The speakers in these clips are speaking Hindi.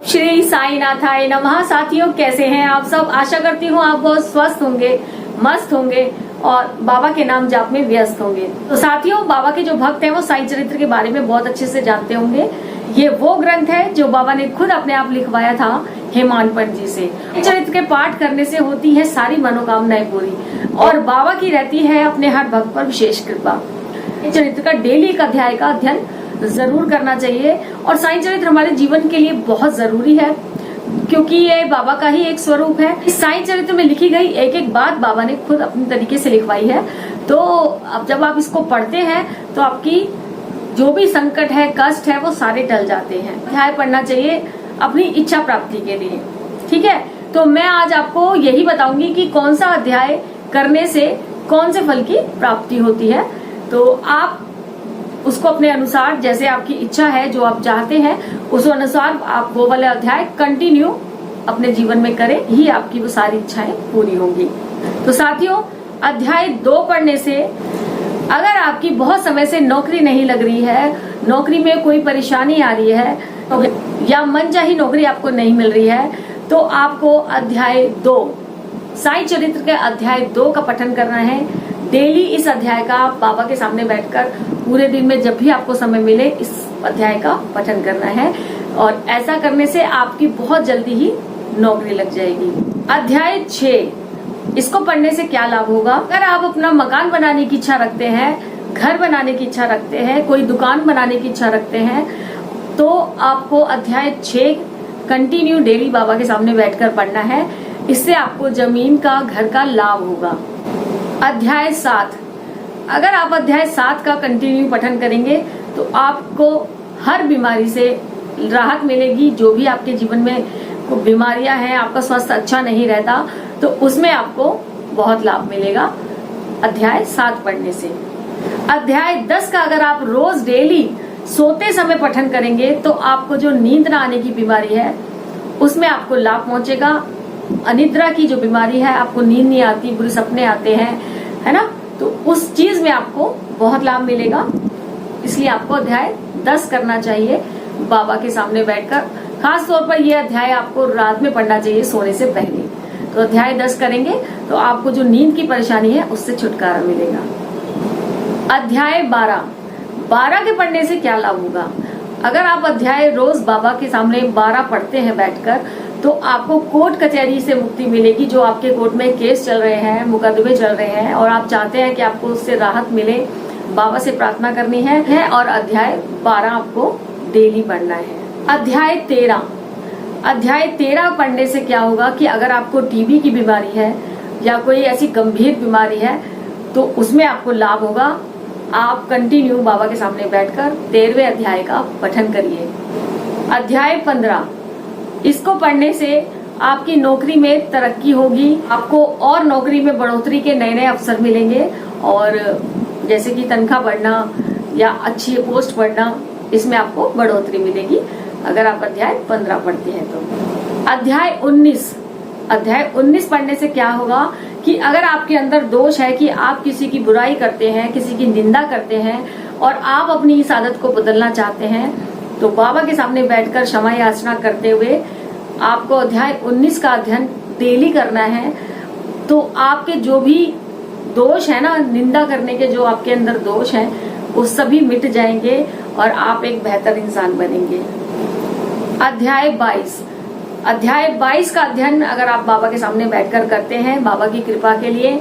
श्री साई नाथाय नमः। साथियों, कैसे हैं आप सब? आशा करती हूँ आप बहुत स्वस्थ होंगे, मस्त होंगे और बाबा के नाम जाप में व्यस्त होंगे। तो साथियों, बाबा के जो भक्त हैं वो साई चरित्र के बारे में बहुत अच्छे से जानते होंगे। ये वो ग्रंथ है जो बाबा ने खुद अपने आप लिखवाया था हेमांत पंत जी से। चरित्र के पाठ करने से होती है सारी मनोकामनाएं पूरी और बाबा की रहती है अपने हर भक्त पर विशेष कृपा। चरित्र का डेली एक अध्याय का अध्ययन जरूर करना चाहिए और साई चरित्र हमारे जीवन के लिए बहुत जरूरी है क्योंकि ये बाबा का ही एक स्वरूप है। इस साई चरित्र में लिखी गई एक एक बात बाबा ने खुद अपने तरीके से लिखवाई है। तो अब जब आप इसको पढ़ते हैं तो आपकी जो भी संकट है, कष्ट है, वो सारे टल जाते हैं। अध्याय पढ़ना चाहिए अपनी इच्छा प्राप्ति के लिए। ठीक है, तो मैं आज आपको यही बताऊंगी कि कौन सा अध्याय करने से कौन से फल की प्राप्ति होती है। तो आप उसको अपने अनुसार, जैसे आपकी इच्छा है, जो आप चाहते हैं, उस अनुसार आप वो वाला अध्याय कंटिन्यू अपने जीवन में करें, ही आपकी वो सारी इच्छाएं पूरी होंगी। तो साथियों, अध्याय 2 पढ़ने से अगर आपकी बहुत समय से नौकरी नहीं लग रही है, नौकरी में कोई परेशानी आ रही है या मनचाही नौकरी आपको नहीं मिल रही है, तो आपको अध्याय 2 साई चरित्र के अध्याय 2 का पठन करना है। डेली इस अध्याय का बाबा के सामने बैठकर पूरे दिन में जब भी आपको समय मिले इस अध्याय का पठन करना है और ऐसा करने से आपकी बहुत जल्दी ही नौकरी लग जाएगी। अध्याय 6, इसको पढ़ने से क्या लाभ होगा? अगर आप अपना मकान बनाने की इच्छा रखते हैं, घर बनाने की इच्छा रखते हैं, कोई दुकान बनाने की इच्छा रखते हैं, तो आपको अध्याय 6 कंटिन्यू डेली बाबा के सामने बैठकर पढ़ना है। इससे आपको जमीन का, घर का लाभ होगा। अध्याय 7, अगर आप अध्याय 7 का कंटिन्यू पठन करेंगे तो आपको हर बीमारी से राहत मिलेगी। जो भी आपके जीवन में बीमारियां हैं, आपका स्वास्थ्य अच्छा नहीं रहता, तो उसमें आपको बहुत लाभ मिलेगा अध्याय 7 पढ़ने से। अध्याय 10 का अगर आप रोज डेली सोते समय पठन करेंगे तो आपको जो नींद न आने की बीमारी है उसमें आपको लाभ पहुंचेगा। अनिद्रा की जो बीमारी है, आपको नींद नहीं आती, बुरे सपने आते हैं, है ना, तो उस चीज में आपको बहुत लाभ मिलेगा। इसलिए आपको अध्याय 10 करना चाहिए बाबा के सामने बैठकर। खास तौर पर यह अध्याय आपको रात में पढ़ना चाहिए सोने से पहले। तो अध्याय 10 करेंगे तो आपको जो नींद की परेशानी है उससे छुटकारा मिलेगा। अध्याय 12 के पढ़ने से क्या लाभ होगा? अगर आप अध्याय रोज बाबा के सामने 12 पढ़ते हैं बैठकर, तो आपको कोर्ट कचहरी से मुक्ति मिलेगी। जो आपके कोर्ट में केस चल रहे हैं, मुकदमे चल रहे हैं और आप चाहते हैं कि आपको उससे राहत मिले, बाबा से प्रार्थना करनी है और अध्याय 12 आपको डेली पढ़ना है। अध्याय 13 पढ़ने से क्या होगा कि अगर आपको टीबी की बीमारी है या कोई ऐसी गंभीर बीमारी है तो उसमें आपको लाभ होगा। आप कंटिन्यू बाबा के सामने बैठकर 13वें अध्याय का पठन करिए। अध्याय 15, इसको पढ़ने से आपकी नौकरी में तरक्की होगी, आपको और नौकरी में बढ़ोतरी के नए नए अवसर मिलेंगे और जैसे कि तनख्वाह बढ़ना या अच्छी पोस्ट बढ़ना, इसमें आपको बढ़ोतरी मिलेगी अगर आप अध्याय 15 पढ़ते हैं तो। अध्याय 19 पढ़ने से क्या होगा कि अगर आपके अंदर दोष है कि आप किसी की बुराई करते हैं, किसी की निंदा करते हैं और आप अपनी इस आदत को बदलना चाहते हैं, तो बाबा के सामने बैठकर क्षमा याचना करते हुए आपको अध्याय 19 का अध्ययन डेली करना है। तो आपके जो भी दोष है ना, निंदा करने के जो आपके अंदर दोष हैं, वो सभी मिट जाएंगे और आप एक बेहतर इंसान बनेंगे। अध्याय 22 का अध्ययन अगर आप बाबा के सामने बैठकर करते हैं बाबा की कृपा के लिए,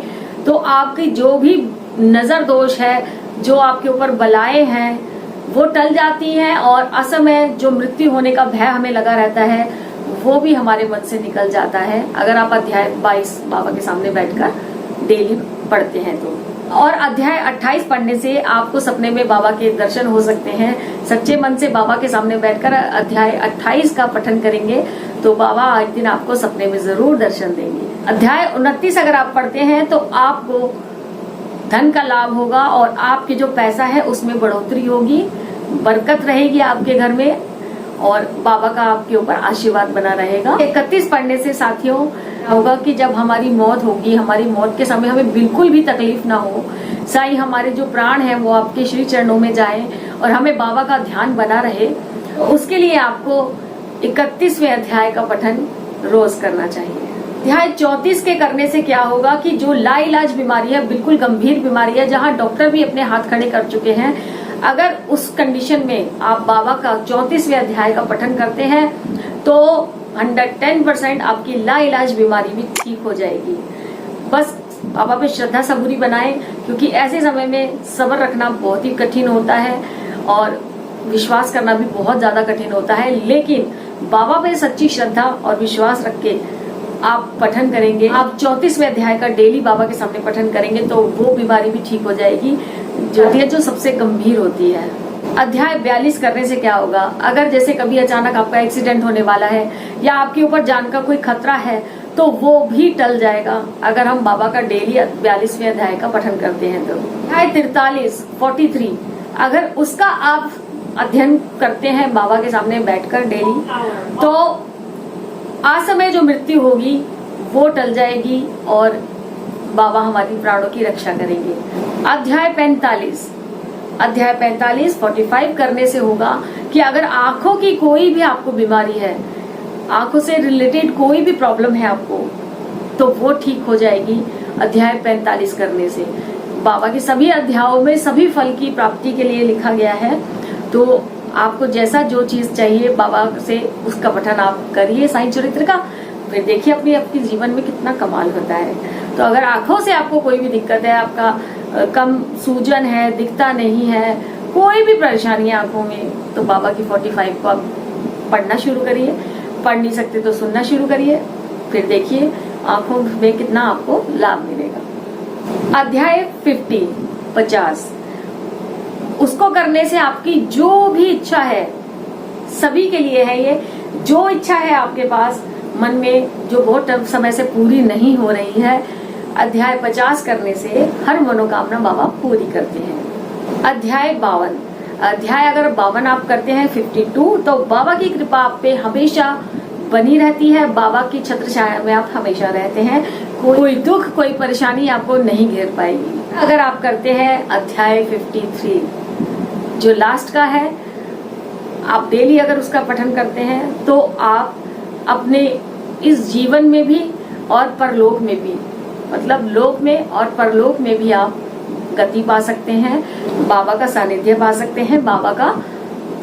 तो आपकी जो भी नजर दोष है, जो आपके ऊपर बलाएं हैं, वो टल जाती हैं और असमय जो मृत्यु होने का भय हमें लगा रहता है वो भी हमारे मन से निकल जाता है अगर आप अध्याय 22 बाबा के सामने बैठकर डेली पढ़ते हैं तो। और अध्याय 28 पढ़ने से आपको सपने में बाबा के दर्शन हो सकते हैं। सच्चे मन से बाबा के सामने बैठकर अध्याय 28 का पठन करेंगे तो बाबा एक दिन आपको सपने में जरूर दर्शन देंगे। अध्याय 29 अगर आप पढ़ते हैं तो आपको धन का लाभ होगा और आपके जो पैसा है उसमें बढ़ोतरी होगी, बरकत रहेगी आपके घर में और बाबा का आपके ऊपर आशीर्वाद बना रहेगा। 31 पढ़ने से साथियों होगा कि जब हमारी मौत होगी, हमारी मौत के समय हमें बिल्कुल भी तकलीफ ना हो, साईं हमारे जो प्राण हैं वो आपके श्री चरणों में जाएं और हमें बाबा का ध्यान बना रहे, उसके लिए आपको 31वें अध्याय का पठन रोज करना चाहिए। अध्याय 34 के करने से क्या होगा कि जो लाइलाज बीमारी है, बिल्कुल गंभीर बीमारी है, जहां डॉक्टर भी अपने हाथ खड़े कर चुके हैं, अगर उस कंडीशन में आप बाबा का 34वें अध्याय का पठन करते हैं तो 110% आपकी लाइलाज बीमारी भी ठीक हो जाएगी। बस बाबा पे श्रद्धा सबूरी बनाएं, क्योंकि ऐसे समय में सब्र रखना बहुत ही कठिन होता है और विश्वास करना भी बहुत ज्यादा कठिन होता है। लेकिन बाबा पे सच्ची श्रद्धा और विश्वास रख के आप पठन करेंगे, आप 34वें अध्याय का डेली बाबा के सामने पठन करेंगे तो वो बीमारी भी ठीक हो जाएगी जो सबसे गंभीर होती है। अध्याय 42 करने से क्या होगा, अगर जैसे कभी अचानक आपका एक्सीडेंट होने वाला है या आपके ऊपर जान का कोई खतरा है तो वो भी टल जाएगा अगर हम बाबा का डेली 42वें अध्याय का पठन करते हैं। तो अध्याय 43 अगर उसका आप अध्ययन करते हैं बाबा के सामने बैठकर डेली, तो असमय जो मृत्यु होगी वो टल जाएगी और बाबा हमारी प्राणों की रक्षा करेंगे। अध्याय 45 करने से होगा कि अगर आंखों की कोई भी आपको बीमारी है, आंखों से रिलेटेड कोई भी प्रॉब्लम है आपको, तो वो ठीक हो जाएगी अध्याय 45 करने से। बाबा के सभी अध्यायों में सभी फल की प्राप्ति के लिए लिखा गया है, तो आपको जैसा जो चीज चाहिए बाबा से उसका पठन आप करिए साईं चरित्र का, फिर देखिए आपके जीवन में कितना कमाल होता है। तो अगर आंखों से आपको कोई भी दिक्कत है, आपका कम सूजन है, दिखता नहीं है, कोई भी परेशानी है आंखों में, तो बाबा की 45 को आप पढ़ना शुरू करिए। पढ़ नहीं सकते तो सुनना शुरू करिए, फिर देखिए आंखों में कितना आपको लाभ मिलेगा। अध्याय 50 उसको करने से आपकी जो भी इच्छा है, सभी के लिए है ये, जो इच्छा है आपके पास मन में जो बहुत समय से पूरी नहीं हो रही है, अध्याय 50 करने से हर मनोकामना बाबा पूरी करते हैं। अध्याय 52 अगर 52 आप करते हैं 52, तो बाबा की कृपा आप पे हमेशा बनी रहती है, बाबा की छत्र छाया में आप हमेशा रहते हैं, कोई दुख कोई परेशानी आपको नहीं घेर पाएगी। अगर आप करते हैं अध्याय 53 जो लास्ट का है, आप डेली अगर उसका पठन करते हैं तो आप अपने इस जीवन में भी और परलोक में भी, मतलब लोक में और परलोक में भी आप गति पा सकते हैं, बाबा का सानिध्य पा सकते हैं, बाबा का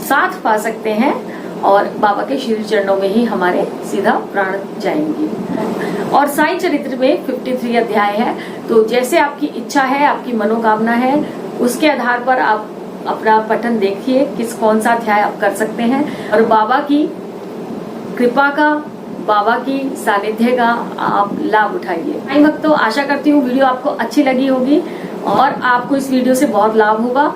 साथ पा सकते हैं और बाबा के श्री चरणों में ही हमारे सीधा प्राण जाएंगे। और साईं चरित्र में 53 अध्याय है, तो जैसे आपकी इच्छा है, आपकी मनोकामना है, उसके आधार पर आप अपना पठन देखिए कौन सा अध्याय आप कर सकते हैं और बाबा की कृपा का, बाबा की सानिध्य का आप लाभ उठाइए। साईं भक्तों, आशा करती हूँ वीडियो आपको अच्छी लगी होगी और आपको इस वीडियो से बहुत लाभ होगा,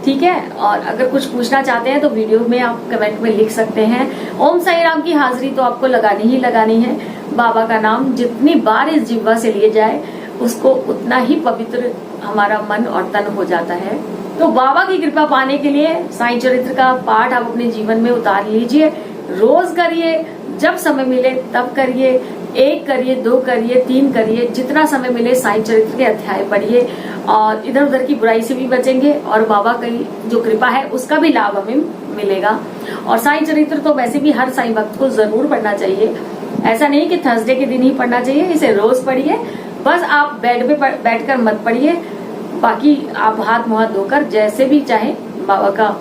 ठीक है। और अगर कुछ पूछना चाहते हैं तो वीडियो में आप कमेंट में लिख सकते हैं। ओम साईं राम की हाजिरी तो आपको लगानी ही लगानी है। बाबा का नाम जितनी बार इस जिह्वा से लिए जाए उसको उतना ही पवित्र हमारा मन और तन हो जाता है। तो बाबा की कृपा पाने के लिए साईं चरित्र का पाठ आप अपने जीवन में उतार लीजिए, रोज करिए, जब समय मिले तब करिए, 1 करिए, 2 करिए, 3 करिए, जितना समय मिले साईं चरित्र के अध्याय पढ़िए और इधर उधर की बुराई से भी बचेंगे और बाबा की जो कृपा है उसका भी लाभ हमें मिलेगा। और साईं चरित्र तो वैसे भी हर साईं भक्त को जरूर पढ़ना चाहिए, ऐसा नहीं कि थर्सडे के दिन ही पढ़ना चाहिए, इसे रोज पढ़िए। बस आप बेड पे बैठकर मत पढ़िए, बाकी आप हाथ मुंह धोकर जैसे भी चाहे, बाबा का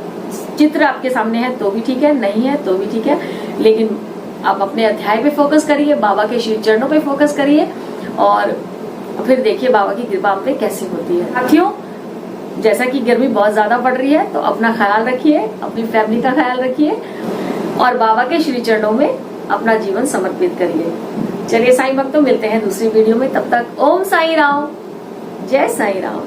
चित्र आपके सामने है तो भी ठीक है, नहीं है तो भी ठीक है, लेकिन आप अपने अध्याय पे फोकस करिए, बाबा के श्री चरणों पे फोकस करिए और फिर देखिए बाबा की कृपा आप पे कैसी होती है। साथियों, जैसा कि गर्मी बहुत ज्यादा पड़ रही है तो अपना ख्याल रखिए, अपनी फैमिली का ख्याल रखिए और बाबा के श्री चरणों में अपना जीवन समर्पित करिए। चलिए साईं भक्तों, मिलते हैं दूसरी वीडियो में, तब तक ओम साईं राम, जय साईं राम।